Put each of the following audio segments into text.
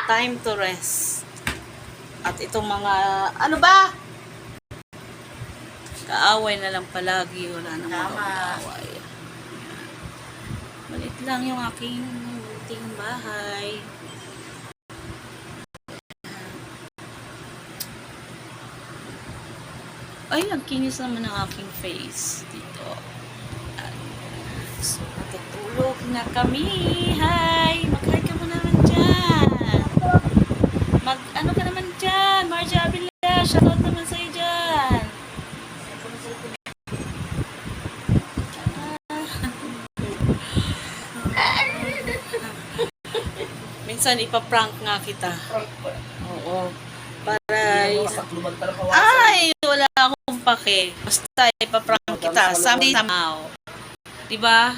Time to rest. At itong mga, ano ba? Kaaway na lang palagi. Wala nang mag-away. Malit lang yung aking munting bahay. Ay, ang kinis naman ng aking face dito. So, natutulog na kami. Hi! Mag-hi ka mo naman dyan. Ano ka naman dyan? Marja Avila, shoutout naman sa'yo dyan. Minsan ipaprank nga kita. Oo. Para ay, wala akong pake. Basta ipaprank kita. Somehow. Diba?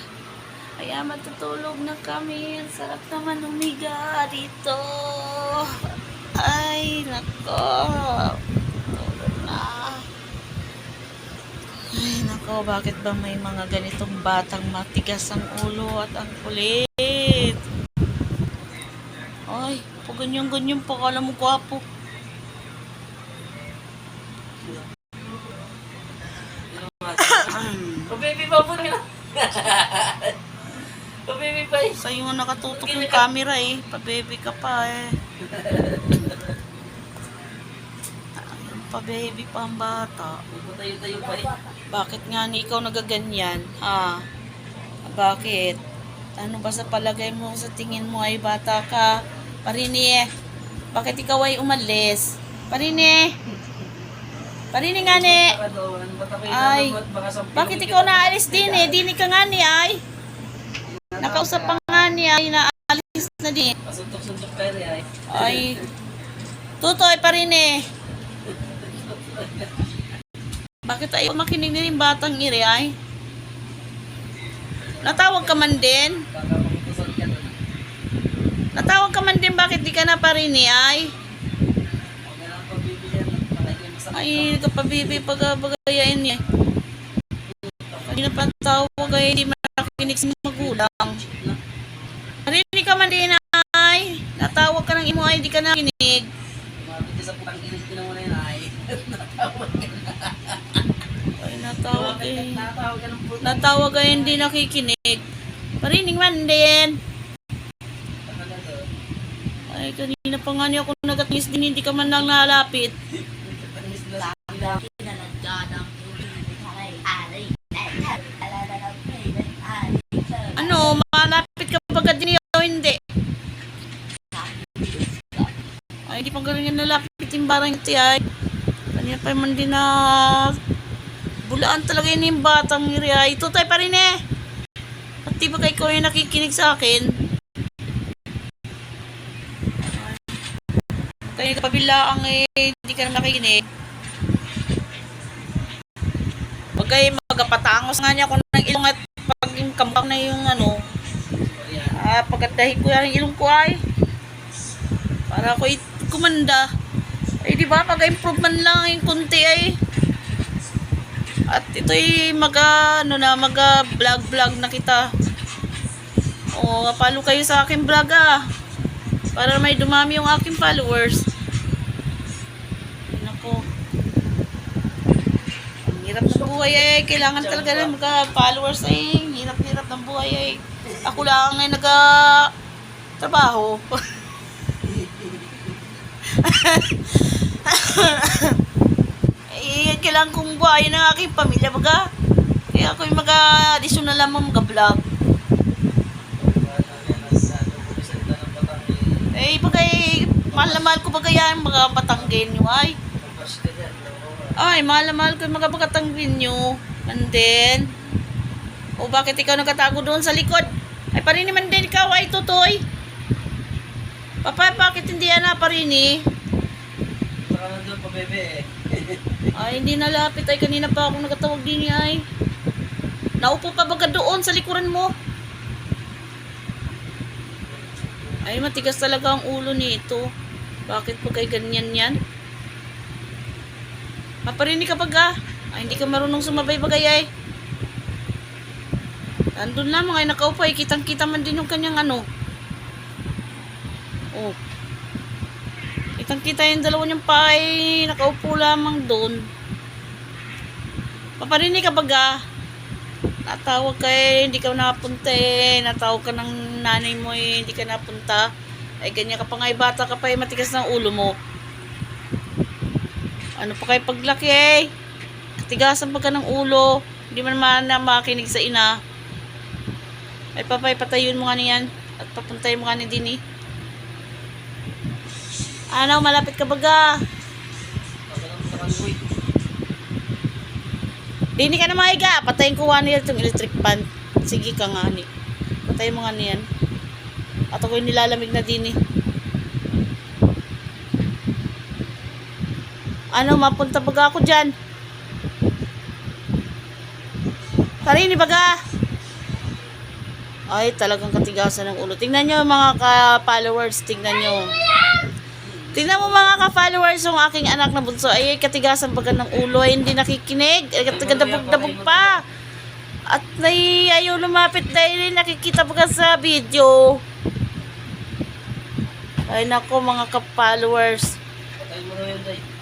Kaya matutulog na kami. Ang sarap naman humiga dito. Ay, nako. Tulog na. Ay, nako. Bakit ba may mga ganitong batang matigas ang ulo at ang kulit? Ay, pag ganyan-ganyan pa, kala mo gwapo. Baby pa po nila. Baby pa eh. Sa'yo nga nakatutok yung camera eh. Pa-baby ka pa eh. Pa-baby pa ang bata. Tayo-tayo pa eh. Bakit nga ni ikaw nagaganyan? Ha? Bakit? Ano ba sa palagay mo, sa tingin mo ay bata ka? Parini eh. Bakit ikaw ay umalis? Parini. Parini nga ni. Ay. Bakit ikaw naalis din eh? Dini ka nga ni ay. Nakausap pa nga ni ay. Naalis na din. Pasuntok-suntok pere ay. Ay. Tutoy Parini. Bakit ayaw makinig na yung batang iri ay? Natawag ka man din? Natawag ka man din, bakit di ka na Parini ay? Ay, kapabibi pag-bagayain niya. Hindi na patawag ay hindi makikinig sa magulang. Parini ka man din ay? Natawag ka ng imo ay, di ka nakinig. Ay, natawag eh. Natawag ay hindi nakikinig. Parinig man din. Ay, kanina pa nga niya ako nagatinis din, hindi ka man lang nalapit. Ano, malapit ka pagka din o hindi? Ay, hindi pa galing nalapit yung barang ito ay. Kanina pa man din na bulaan talaga yun yung batang iri ay. Ito tayo pa rin eh. Pati ba kayo yung nakikinig sa akin? Kaya kapabilaang eh, hindi ka na nakikinig. Huwag kayo magapatangos nga niya kung ng ilong at pag yung kampak na yung ano. Pagkatahi ko yung ilong ko ay. Para ako kumanda. Ay di ba pag-improve man lang yung kunti ay. At ito'y mag-vlog na kita. O, follow kayo sa aking vlog ah. Para may dumami yung aking followers. Nako. Ang hirap ng buhay ay. Kailangan talaga na magka-followers ay. Hirap-hirap ng buhay ay. Ako lang ay nag-trabaho. Eh, kailangan kong buhayin ng aking pamilya baga. Kaya ako'y mag-additional lamang mag-vlog. Eh, bagay, mahal na mahal ko bagay mga patanggin nyo ay. Ay, mahal na mahal ko yung mga patanggin nyo. And then, o bakit ikaw nagkatago doon sa likod? Ay, Parini man din ikaw ay tutoy. Papa, bakit hindi yan na Parini? Saka na doon pa bebe eh. Ay, hindi nalapit ay. Kanina pa ako nagtatawag din ay. Naupo pa baga doon sa likuran mo. Ay, matigas talaga ang ulo nito. Bakit pa kay ganyan yan? Maparinig ka baga. Ay, hindi ka marunong sumabay bagay ay. Andun lamang ay nakaupo ay. Kitang-kita man din yung kanyang ano. Oh. Kitang-kita yung dalawa niyang pay. Nakaupo lamang doon. Paparinig ka baga. Natawag ka hindi ka napunta Natawag ka ng nanay mo hindi ka napunta. Ay, ganyan ka pa nga bata ka pa matigas ng ulo mo. Ano pa kayo paglaki Katigasan pa ka ng ulo. Hindi man naman na makinig sa ina. Ay, papay, patayun mo nga niyan. At papuntay mo nga ni Dini. Ano, malapit ka baga. Dini ka na maiga. Patayin ko nga niya itong electric pan. Sige ka nga ni. Patayin mo nga niyan. At ako'y nilalamig na Dini. Ano, mapunta baga ako dyan. Tarini baga. Ay, talagang katigasan ng ulo. Tingnan nyo mga ka-followers. Tingnan nyo. Tingnan mo mga ka-followers yung aking anak na bunso. Ay, katigasan baga ng ulo. Ay, hindi nakikinig. Ay, dabog-dabog pa. At ayaw lumapit dahil nakikita baga sa video. Ay, nako mga ka-followers. Patay mo na yun, day.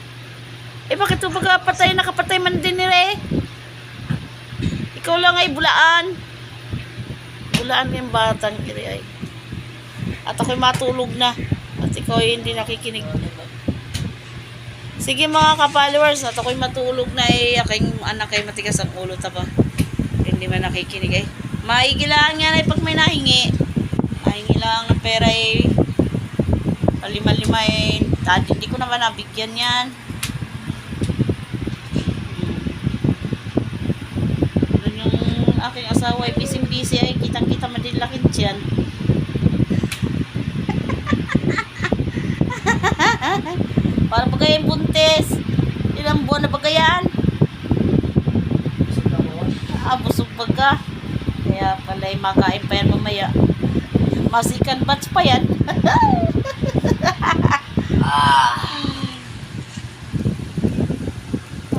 Eh, bakit ito baga patay? Nakapatay man din nila Ikaw lang ay bulaan. Bulaan yung batang kiri ay. At ako'y matulog na. At ikaw ay hindi nakikinig. Sige mga ka-followers, at ako'y matulog na aking anak ay matigas ang ulo taba. Hindi man nakikinig Maigilaan nga na pag may nahingi. Nahingi lang ng pera palima-lima Dati hindi ko naman nabigyan yan. Aking asawa ay busy-busy ay kitang-kita madilakin dyan. Para pagayang buntis. Ilang buwan na pagayaan? Busog baga. Kaya pala ay makain pa yan mamaya. Masikan batch pa yan.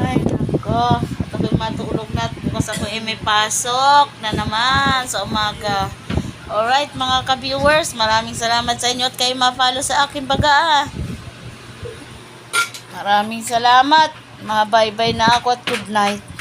Ay, nako. Matulog na at bukas ako may pasok na naman sa umaga. Alright mga ka-viewers, maraming salamat sa inyo at kayo ma-follow sa akin baga. Maraming salamat. Bye-bye na ako at good night.